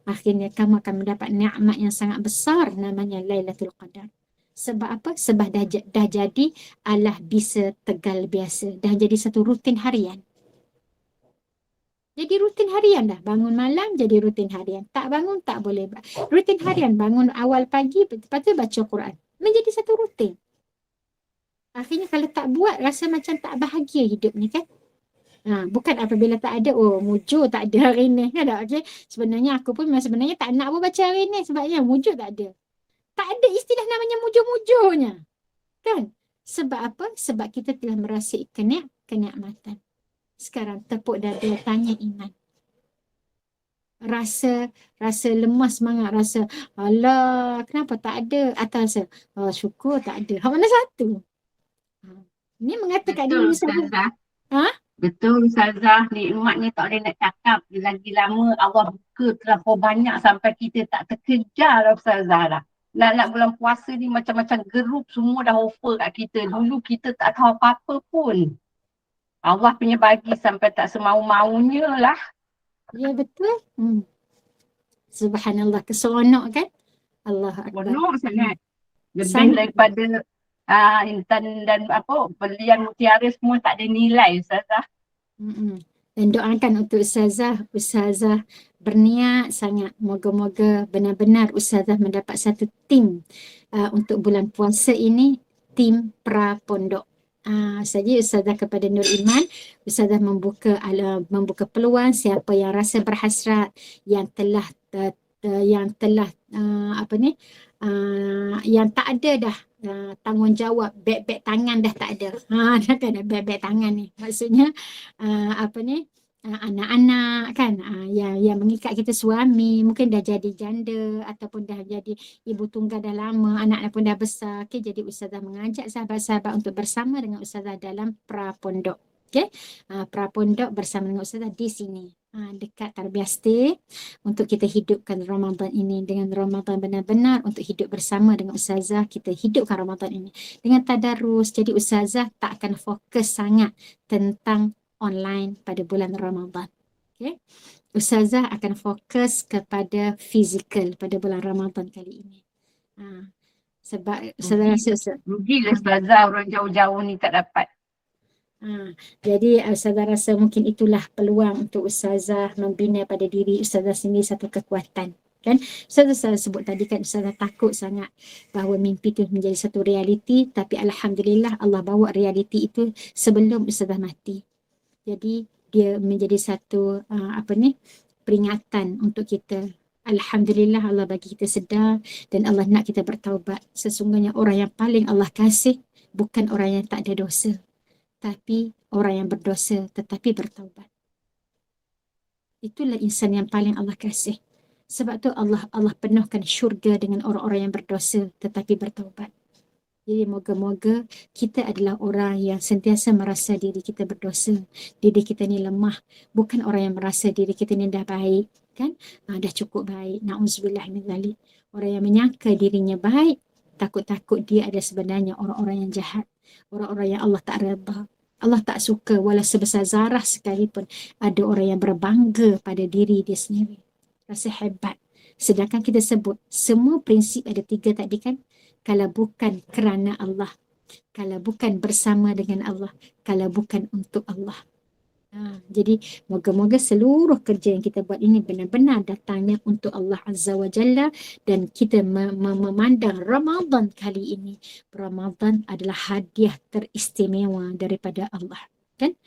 akhirnya kamu akan mendapat nikmat yang sangat besar namanya Lailatul Qadar. Sebab apa? Sebab dah jadi alah bisa tegal biasa. Dah jadi satu rutin harian. Jadi rutin harian dah. Bangun malam jadi rutin harian. Tak bangun tak boleh. Rutin harian. Bangun awal pagi, lepas tu baca Quran. Menjadi satu rutin. Akhirnya kalau tak buat, rasa macam tak bahagia hidup ni kan. Bukan apabila tak ada, mujur tak ada hari ni. Okay? Sebenarnya aku pun sebenarnya tak nak pun baca hari ni. Sebabnya mujur tak ada. Tak ada istilah namanya mujur-mujurnya. Kan? Sebab apa? Sebab kita telah merasai kenikmatan. Sekarang tepuk dada, tanya iman. Rasa lemas semangat, rasa alah kenapa tak ada, atau rasa syukur tak ada. Mana satu? Ni mengatakan diri Ustazah. Ha? Betul Ustazah, nikmat ni tak boleh nak cakap. Lagi lama Allah buka terlalu banyak sampai kita tak terkejar lah Ustazah lah. Nak bulan puasa ni macam-macam gerup semua dah offer kat kita. Dulu kita tak tahu apa-apa pun. Allah punya bagi sampai tak semau-maunya lah. Ya betul. Subhanallah, keseronok kan? Allah Akbar. Seronok sangat. Lebih Sangat. daripada intan dan belian mutiara semua tak ada nilai Ustazah. Dan doakan untuk Ustazah berniat sangat. Moga-moga benar-benar Ustazah mendapat satu tim untuk bulan puasa ini, tim pra-pondok. Saja Ustazah kepada Nur Iman, Ustazah membuka peluang siapa yang rasa berhasrat, yang telah yang tak ada dah tanggungjawab, beg tangan dah tak ada. Dah kan beg tangan ni. Maksudnya anak-anak kan, yang mengikat kita, suami mungkin dah jadi janda ataupun dah jadi ibu tunggal dah lama, anak-anak pun dah besar. Okay, jadi Ustazah mengajak sahabat-sahabat untuk bersama dengan Ustazah dalam pra-pondok. Okay, pra-pondok bersama dengan Ustazah di sini. Dekat Tarbiyah Stay, untuk kita hidupkan Ramadan ini dengan Ramadan benar-benar untuk hidup bersama dengan Ustazah. Kita hidupkan Ramadan ini dengan tadarus. Jadi Ustazah tak akan fokus sangat tentang online pada bulan Ramadan. Okay? Ustazah akan fokus kepada fizikal pada bulan Ramadan kali ini. Sebab Ustazah rasa rugilah Ustazah, orang jauh-jauh ni tak dapat. Jadi Ustazah rasa mungkin itulah peluang untuk Ustazah membina pada diri Ustazah sendiri satu kekuatan. Kan Ustazah sebut tadi kan, Ustazah takut sangat bahawa mimpi itu menjadi satu realiti, tapi alhamdulillah Allah bawa realiti itu sebelum Ustazah mati. Jadi dia menjadi satu peringatan untuk kita. Alhamdulillah Allah bagi kita sedar dan Allah nak kita bertaubat. Sesungguhnya orang yang paling Allah kasih bukan orang yang tak ada dosa, tapi orang yang berdosa tetapi bertaubat. Itulah insan yang paling Allah kasih. Sebab tu Allah penuhkan syurga dengan orang-orang yang berdosa tetapi bertaubat. Jadi moga-moga kita adalah orang yang sentiasa merasa diri kita berdosa, diri kita ni lemah, bukan orang yang merasa diri kita ni dah baik, kan? Dah cukup baik. Na'udzubillah min dzalik. Orang yang menyangka dirinya baik, takut-takut dia ada sebenarnya orang-orang yang jahat, orang-orang yang Allah tak redha. Allah tak suka walau sebesar zarah sekalipun ada orang yang berbangga pada diri dia sendiri. Rasa hebat. Sedangkan kita sebut semua prinsip ada 3 tadi kan. Kalau bukan kerana Allah, kalau bukan bersama dengan Allah, kalau bukan untuk Allah. Jadi moga-moga seluruh kerja yang kita buat ini benar-benar datangnya untuk Allah Azza wa Jalla, dan kita memandang Ramadan kali ini, Ramadan adalah hadiah teristimewa daripada Allah, kan?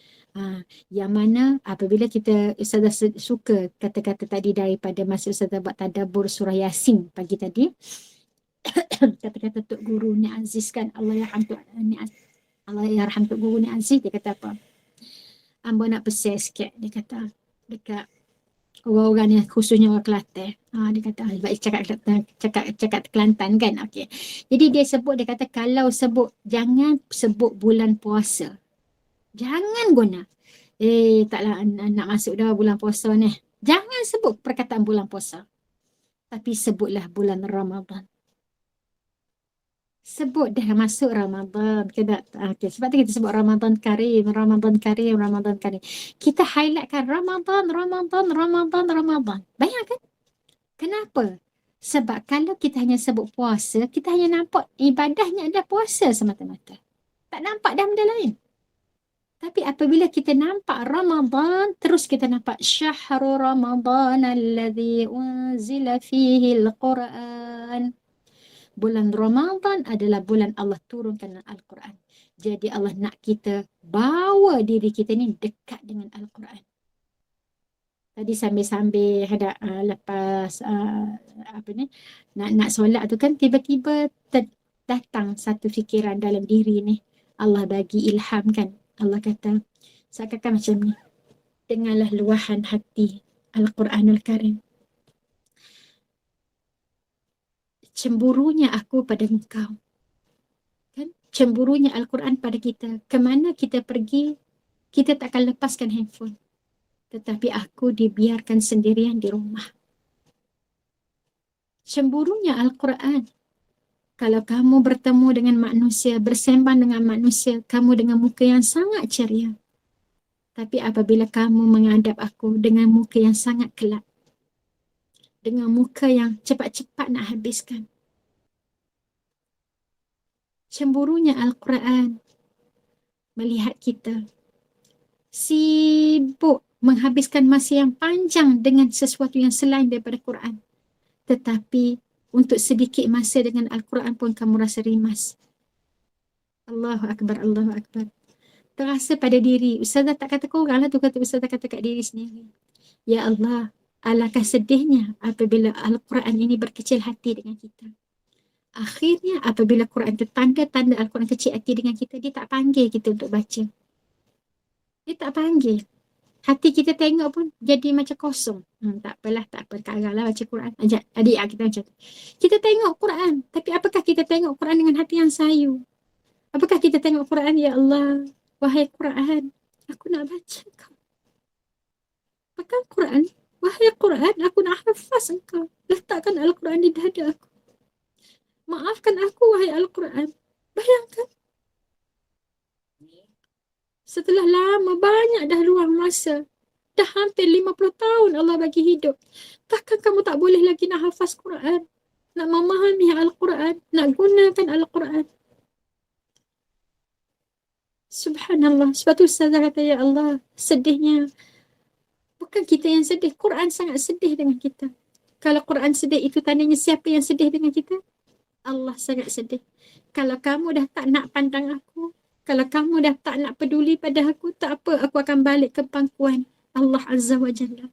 Yang mana apabila kita, Ustazah suka kata-kata tadi daripada masa Ustazah buat tadabbur surah Yasin pagi tadi. Kata-kata Tok Guru Ni Aziz kan, Allah yarham Tok Guru Ni Aziz, dia kata apa? Amba nak pesan sikit, dia kata dekat orang-orang ni, khususnya orang Kelantan. Dia kata sebab cakap Kelantan kan. Okey. Jadi dia kata kalau jangan sebut bulan puasa. Jangan guna. Taklah nak masuk dah bulan puasa ni. Jangan sebut perkataan bulan puasa. Tapi sebutlah bulan Ramadan. Sebut dah masuk Ramadan. Okay. Sebab tu kita sebut Ramadan Karim, Ramadan Karim, Ramadan Karim. Kita highlightkan Ramadan. Bayangkan. Kenapa? Sebab kalau kita hanya sebut puasa, kita hanya nampak ibadahnya adalah puasa semata-mata. Tak nampak dah benda lain. Tapi apabila kita nampak Ramadan, terus kita nampak Syahrul Ramadan alladhi unzila fihi al-Quran. Bulan Ramadan adalah bulan Allah turunkan Al-Quran. Jadi Allah nak kita bawa diri kita ni dekat dengan Al-Quran. Tadi sambil-sambil lepas nak solat tu kan, tiba-tiba datang satu fikiran dalam diri ni. Allah bagi ilham kan. Allah kata, seakan-akan macam ni. Dengarlah luahan hati Al-Quranul Karim. Cemburunya aku pada engkau. Kan? Cemburunya Al-Quran pada kita. Kemana kita pergi, kita tak akan lepaskan handphone. Tetapi aku dibiarkan sendirian di rumah. Cemburunya Al-Quran. Kalau kamu bertemu dengan manusia, bersembang dengan manusia, kamu dengan muka yang sangat ceria. Tapi apabila kamu menghadap aku dengan muka yang sangat gelap, dengan muka yang cepat-cepat nak habiskan. Cemburunya Al-Quran melihat kita sibuk menghabiskan masa yang panjang dengan sesuatu yang selain daripada Quran. Tetapi untuk sedikit masa dengan Al-Quran pun kamu rasa rimas. Allahu Akbar, Allahu Akbar. Terasa pada diri. Ustazah tak kata korang lah tu, kata Ustazah kata kat diri sendiri. Ya Allah, alangkah sedihnya apabila Al-Quran ini berkecil hati dengan kita. Akhirnya apabila Quran itu tanda-tanda Al-Quran kecil hati dengan kita, dia tak panggil kita untuk baca. Dia tak panggil. Hati kita tengok pun jadi macam kosong. Tak apalah, tak apa. Sekarang lah baca Quran. Adik kita macam tu. Kita tengok Quran. Tapi apakah kita tengok Quran dengan hati yang sayu? Apakah kita tengok Quran, ya Allah, wahai Quran, aku nak baca kau. Apakah Quran? Wahai Quran, aku nak hafaz engkau. Letakkan Al-Quran di dada aku. Maafkan aku, wahai Al-Quran. Bayangkan. Setelah lama, banyak dah luang masa. Dah hampir 50 tahun Allah bagi hidup. Takkan kamu tak boleh lagi nak hafaz Quran? Nak memahami Al-Quran? Nak gunakan Al-Quran? Subhanallah. Sebab tu Ustazah kata, ya Allah, sedihnya. Bukan kita yang sedih. Quran sangat sedih dengan kita. Kalau Quran sedih itu tandanya siapa yang sedih dengan kita? Allah sangat sedih. Kalau kamu dah tak nak pandang aku, kalau kamu dah tak nak peduli pada aku, tak apa, aku akan balik ke pangkuan Allah Azza wa Jalla.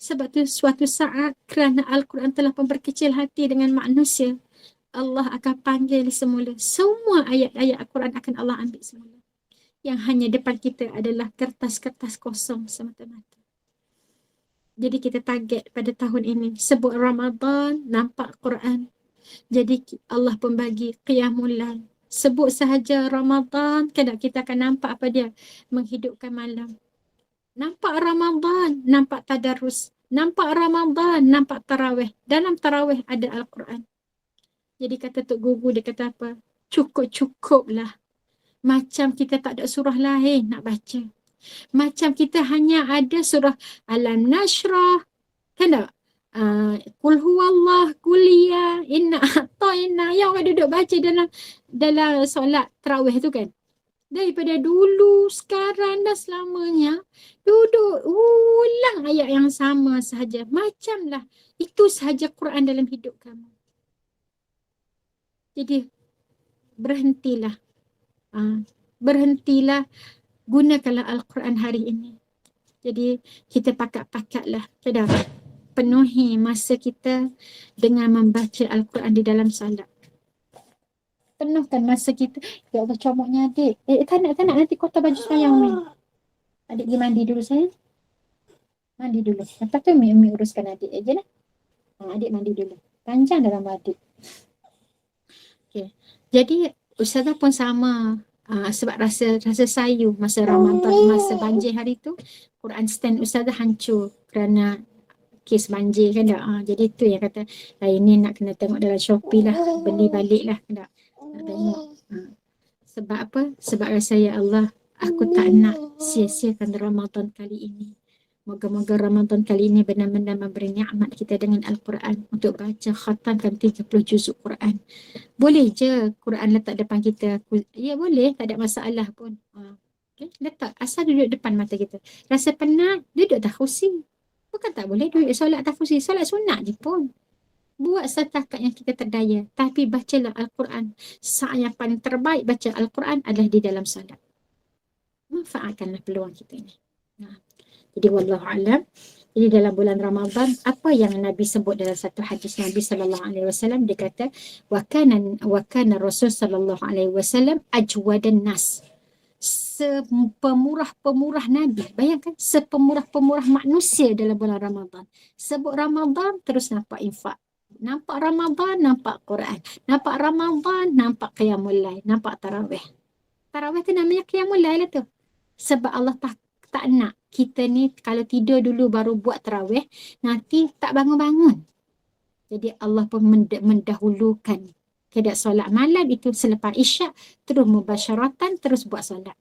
Sebab tu suatu saat kerana Al-Quran telah memperkecil hati dengan manusia, Allah akan panggil semula. Semua ayat-ayat Al-Quran akan Allah ambil semula. Yang hanya depan kita adalah kertas-kertas kosong semata-mata. Jadi kita target pada tahun ini. Sebut Ramadan, nampak Quran. Jadi Allah pun bagi Qiyamul Lail. Sebut sahaja Ramadan, kadang kita akan nampak apa dia? Menghidupkan malam. Nampak Ramadan, nampak tadarus. Nampak Ramadan, nampak tarawih. Dalam tarawih ada Al-Quran. Jadi kata Tok Gugu, dia kata apa? Cukup-cukuplah. Macam kita tak ada surah lain nak baca. Macam kita hanya ada surah Alam Nashrah. Kan tak? Qul huwallah, qul ya, inna a'tayna. Yang orang duduk baca dalam solat tarawih tu kan. Daripada dulu, sekarang dan selamanya, duduk ulang ayat yang sama sahaja. Macamlah itu sahaja Quran dalam hidup kamu. Jadi berhentilah. Berhentilah, gunakanlah Al-Quran hari ini. Jadi kita pakat-pakatlah. Penuhi masa kita dengan membaca Al-Quran di dalam salat. Penuhkan masa kita. Ya Allah, comoknya adik. Tak nak nanti kotor baju sayang ni. Adik pergi mandi dulu sayang. Mandi dulu. Lepas tu Umi uruskan adik aja lah. Adik mandi dulu. Panjang dalam adik. Okay. Jadi Ustazah pun sama. Sebab rasa sayu masa Ramadan, masa banjir hari tu, Quran stand Ustazah hancur kerana kes banjir kan tak. Jadi tu yang kata lain ni nak kena tengok dalam Shopee lah, beli balik lah kan tak. Nak tengok. Sebab apa? Sebab rasa ya Allah, aku tak nak sia-siakan Ramadan kali ini. Moga-moga Ramadan kali ini benar-benar memberi nikmat kita dengan Al-Quran untuk baca khatamkan 30 juzuk Quran. Boleh je Quran letak depan kita. Ya boleh, tak ada masalah pun. Okay? Letak, asal duduk depan mata kita. Rasa penat, duduk atas kursi. Bukan tak boleh duduk solat atas kursi. Solat sunat je pun. Buat setakat yang kita terdaya. Tapi bacalah Al-Quran. Saat yang paling terbaik baca Al-Quran adalah di dalam salat. Manfaatkanlah peluang kita ini. Jadi wallahu alam. Jadi dalam bulan Ramadan, apa yang Nabi sebut dalam satu hadis Nabi sallallahu alaihi wasallam, dia kata wa kana Rasul sallallahu alaihi wasallam ajwadan nas. Sepemurah-pemurah Nabi. Bayangkan, sepemurah-pemurah manusia dalam bulan Ramadan. Sebut Ramadan, terus nampak infak. Nampak Ramadan, nampak Quran. Nampak Ramadan, nampak Qiyamul Lail. Nampak Tarawih. Tarawih tu namanya Qiyamul Lail lah tu. Sebab Allah tak nak kita ni kalau tidur dulu baru buat Tarawih, nanti tak bangun-bangun. Jadi Allah pun mendahulukan kedak solat malam itu selepas isyak, terus mubasyaratan, terus buat solat.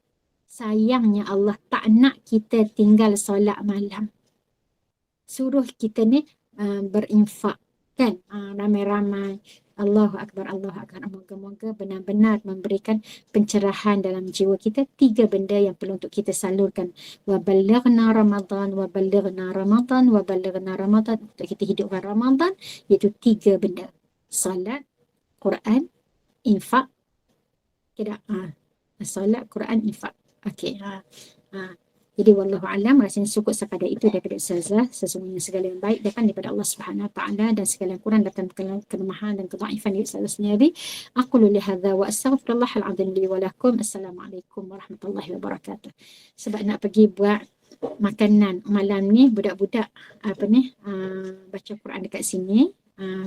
Sayangnya Allah tak nak kita tinggal solat malam. Suruh kita ni berinfak. Kan? Ramai-ramai. Allahu Akbar, Allahu Akbar. Moga-moga benar-benar memberikan pencerahan dalam jiwa kita. 3 benda yang perlu untuk kita salurkan. Wa balighna Ramadan, wa balighna Ramadan, wa balighna Ramadan. Untuk kita hidupkan Ramadan, iaitu 3 benda. Salat, Quran, infak. Tidak. Salat, Quran, infak. Okey. Jadi wallahu alam, rasanya cukup sekadar itu daripada Ustazah. Sesungguhnya segala yang baik datang daripada Allah Subhanahu Wa Taala dan segala yang kurang datang kelemahan dan kedhaifan diri Ustazah sendiri. Aqulu li hadza wa astaghfirullahal azim li wa lakum. Assalamualaikum warahmatullahi wabarakatuh. Sebab nak pergi buat makanan malam ni, budak-budak baca Quran dekat sini.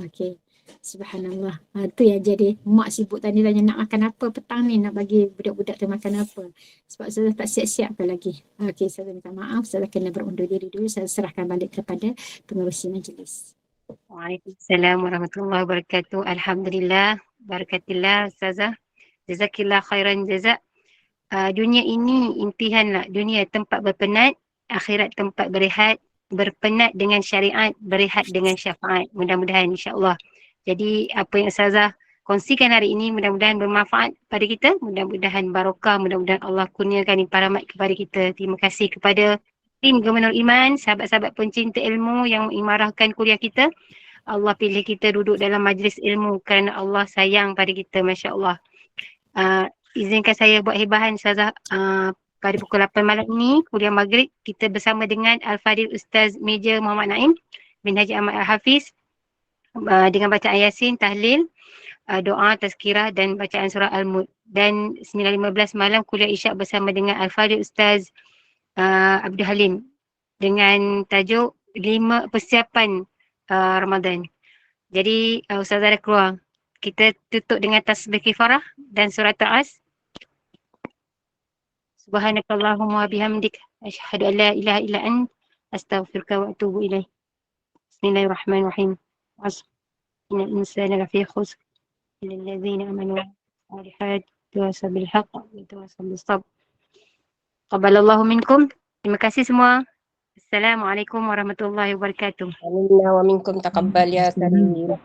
Okey. Subhanallah. Tu yang jadi mak sibuk tadi tanya nak makan apa petang ni, nak bagi budak-budak tu makan apa. Sebab saya tak siap-siapkan lagi. Okey, saya minta maaf, saya kena berundur diri dulu. Saya serahkan balik kepada pengerusi majlis. Waalaikumsalam warahmatullahi wabarakatuh. Alhamdulillah, barakatillah Ustazah. Jazakillah khairan jazak. Dunia ini impianlah, dunia tempat berpenat, akhirat tempat berehat, berpenat dengan syariat, berehat dengan syafaat. Mudah-mudahan insya-Allah. Jadi apa yang Ustazah kongsikan hari ini mudah-mudahan bermanfaat pada kita. Mudah-mudahan barokah, mudah-mudahan Allah kurniakan paramat kepada kita. Terima kasih kepada tim Gemenur Iman, sahabat-sahabat pencinta ilmu yang mengimarahkan kuliah kita. Allah pilih kita duduk dalam majlis ilmu kerana Allah sayang pada kita, Masya Allah. Izinkan saya buat hibahan Ustazah. Pada pukul 8 malam ni, kuliah maghrib, kita bersama dengan Al-Fadhil Ustaz Meja Muhammad Naim bin Haji Ahmad Al-Hafiz dengan bacaan Yasin, tahlil, doa, tazkirah dan bacaan surah Al-Mulk. Dan 9.15 malam kuliah Isyak bersama dengan Al-Fadhil Ustaz Abdul Halim dengan tajuk 5 persiapan Ramadan. Jadi Ustazah dah keluar. Kita tutup dengan tasbih kifarah dan surat As. Subhanakallahumma bihamdik asyhadu an la ilaha illa ant astaghfiruka wa atubu ilaik. Bismillahirrahmanirrahim. Innal insana lafi khusr illa allazina amanu wa salihat tawassaw bil haqq wa tawassaw bis sabr. Qabbalallahu minkum. Terima kasih semua. Assalamualaikum warahmatullahi wabarakatuh. Amin wa minkum taqabbal ya karim.